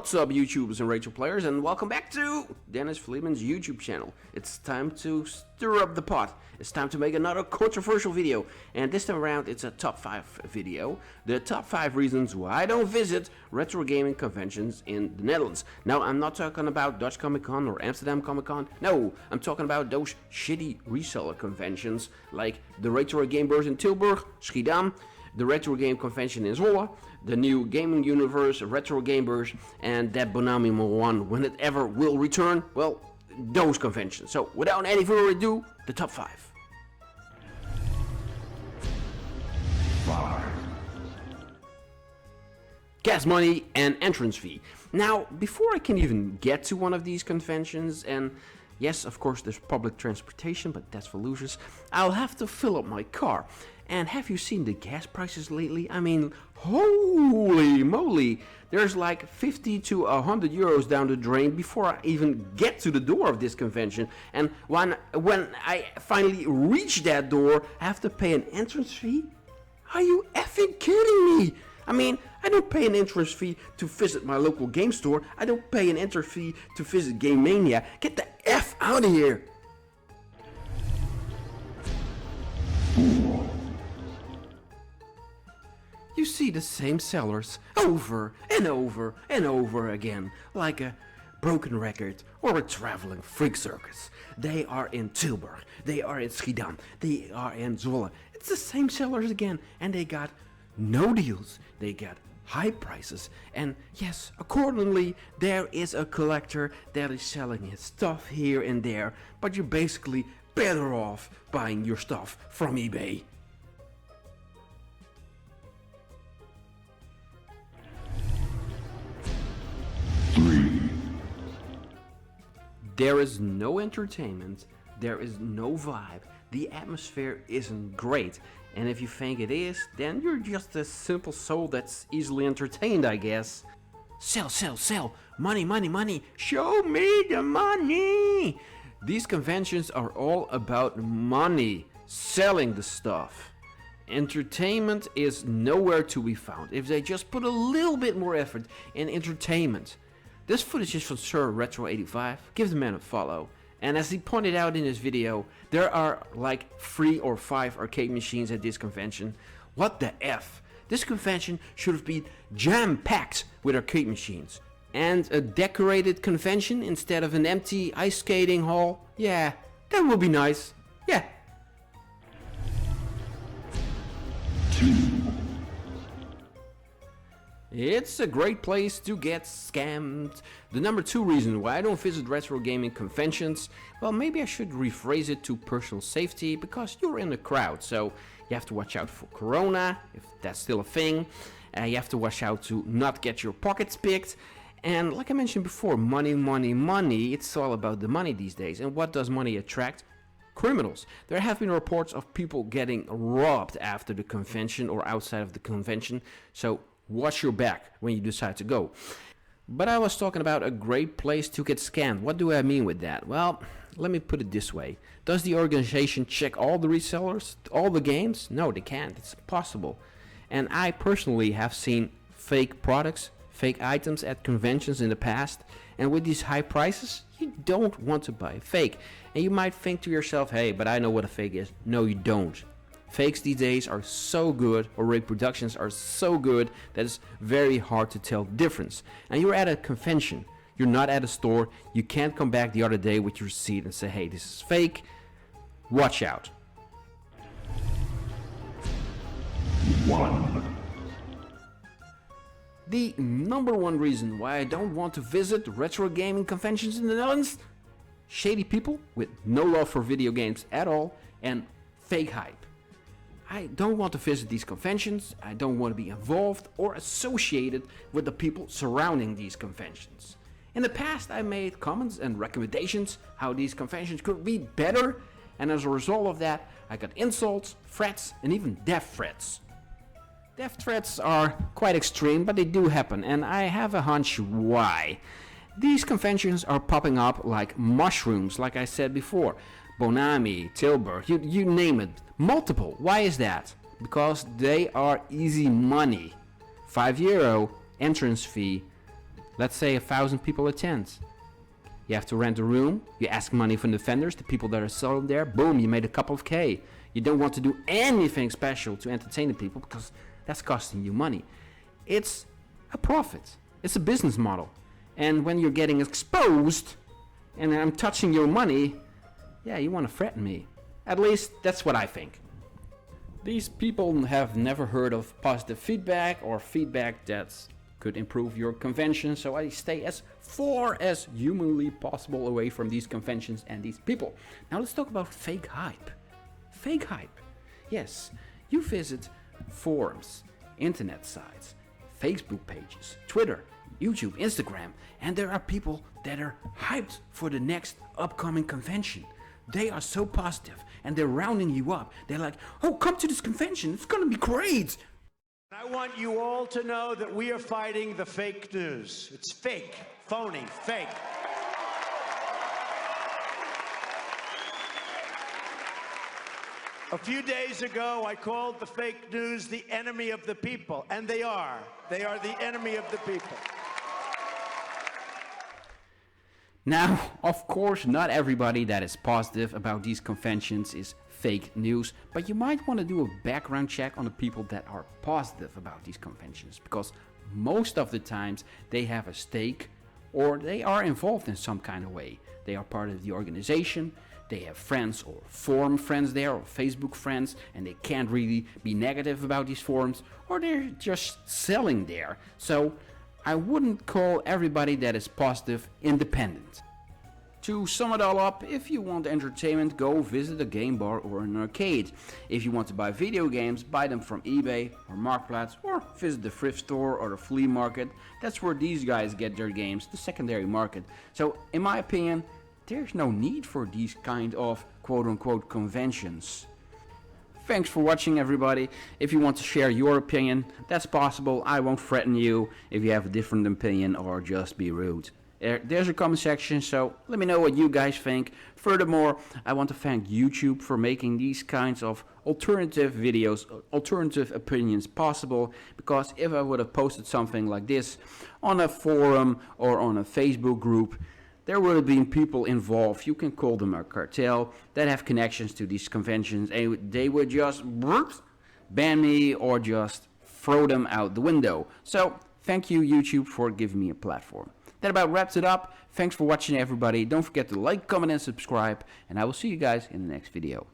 What's up, YouTubers and Rachel players, and welcome back to Dennis Fleeman's YouTube channel. It's time to stir up the pot. It's time to make another controversial video, and this time around it's a top 5 video. The top 5 reasons why I don't visit retro gaming conventions in the Netherlands. Now, I'm not talking about Dutch Comic Con or Amsterdam Comic Con. No, I'm talking about those shitty reseller conventions like the Retrogamebeurs in Tilburg, Schiedam, the Retro Game Convention in Zoals, the new gaming universe, Retrogamebeurs, and that Bonami one, when it ever will return, well, those conventions. So, without any further ado, the top 5. Gas money and entrance fee. Now, before I can even get to one of these conventions, and yes, of course, there's public transportation, but that's for losers, I'll have to fill up my car. And have you seen the gas prices lately? I mean, holy moly, there's like 50 to 100 euros down the drain before I even get to the door of this convention. And when I finally reach that door, I have to pay an entrance fee? Are you effing kidding me? I mean, I don't pay an entrance fee to visit my local game store. I don't pay an entrance fee to visit Game Mania. Get the F out of here. You see the same sellers over and over and over again, like a broken record or a traveling freak circus. They are in Tilburg, they are in Schiedam, they are in Zoals. It's the same sellers again, and they got no deals, they got high prices, and yes, accordingly, there is a collector that is selling his stuff here and there, but you're basically better off buying your stuff from eBay. There is no entertainment, there is no vibe, the atmosphere isn't great, and if you think it is, then you're just a simple soul that's easily entertained, I guess. Sell, sell, sell, money, money, money, show me the money! These conventions are all about money, selling the stuff. Entertainment is nowhere to be found if they just put a little bit more effort in entertainment. This footage is from Sir Retro85, give the man a follow. And as he pointed out in his video, there are like 3 or 5 arcade machines at this convention. What the F? This convention should have been jam-packed with arcade machines. And a decorated convention instead of an empty ice skating hall? Yeah, that would be nice. Yeah. It's a great place to get scammed. The number 2 reason why I don't visit retro gaming conventions, well, maybe I should rephrase it to personal safety, because you're in the crowd, so you have to watch out for corona, if that's still a thing. You have to watch out to not get your pockets picked. And like I mentioned before, money, money, money, it's all about the money these days. And what does money attract? Criminals. There have been reports of people getting robbed after the convention or outside of the convention, so watch your back when you decide to go. But I was talking about a great place to get scammed. What do I mean with that? Well, let me put it this way. Does the organization check all the resellers, all the games? No, they can't. It's impossible. And I personally have seen fake products, fake items at conventions in the past. And with these high prices, you don't want to buy fake. And you might think to yourself, hey, but I know what a fake is. No, you don't. Fakes these days are so good, or reproductions are so good, that it's very hard to tell the difference. And you're at a convention, you're not at a store, you can't come back the other day with your receipt and say, hey, this is fake. Watch out. 1. The number 1 reason why I don't want to visit retro gaming conventions in the Netherlands? Shady people with no love for video games at all, and fake hype. I don't want to visit these conventions, I don't want to be involved or associated with the people surrounding these conventions. In the past I made comments and recommendations how these conventions could be better, and as a result of that I got insults, threats, and even death threats. Death threats are quite extreme, but they do happen, and I have a hunch why. These conventions are popping up like mushrooms, like I said before. Bonami, Tilburg, you name it. Multiple. Why is that? Because they are easy money. €5 entrance fee, Let's say 1,000 people attend. You have to rent a room, you ask money from the vendors, the people that are selling there, boom, you made a couple of K. You don't want to do anything special to entertain the people because that's costing you money. It's a profit. It's a business model. And when you're getting exposed and I'm touching your money, yeah, you want to threaten me. At least that's what I think. These people have never heard of positive feedback or feedback that could improve your convention, so I stay as far as humanly possible away from these conventions and these people. Now let's talk about fake hype. Fake hype. Yes, you visit forums, internet sites, Facebook pages, Twitter, YouTube, Instagram, and there are people that are hyped for the next upcoming convention. They are so positive and they're rounding you up. They're like, oh, come to this convention, it's gonna be great. I want you all to know that we are fighting the fake news. It's fake, phony, fake. A few days ago, I called the fake news the enemy of the people, and they are. They are the enemy of the people. Now, of course, not everybody that is positive about these conventions is fake news, but you might want to do a background check on the people that are positive about these conventions, because most of the times they have a stake or they are involved in some kind of way. They are part of the organization, they have friends or forum friends there or Facebook friends, and they can't really be negative about these forums, or they're just selling there. So I wouldn't call everybody that is positive independent. To sum it all up, if you want entertainment, go visit a game bar or an arcade. If you want to buy video games, buy them from eBay or Marktplaats, or visit the thrift store or the flea market. That's where these guys get their games, the secondary market. So in my opinion, there's no need for these kind of quote-unquote conventions. Thanks for watching, everybody. If you want to share your opinion, that's possible. I won't threaten you if you have a different opinion or just be rude. There's a comment section, so let me know what you guys think. Furthermore, I want to thank YouTube for making these kinds of alternative videos, alternative opinions possible, because if I would have posted something like this on a forum or on a Facebook group, there would have been people involved, you can call them a cartel, that have connections to these conventions, and they would just ban me or just throw them out the window. So thank you, YouTube, for giving me a platform. That about wraps it up. Thanks for watching, everybody. Don't forget to like, comment, and subscribe, and I will see you guys in the next video.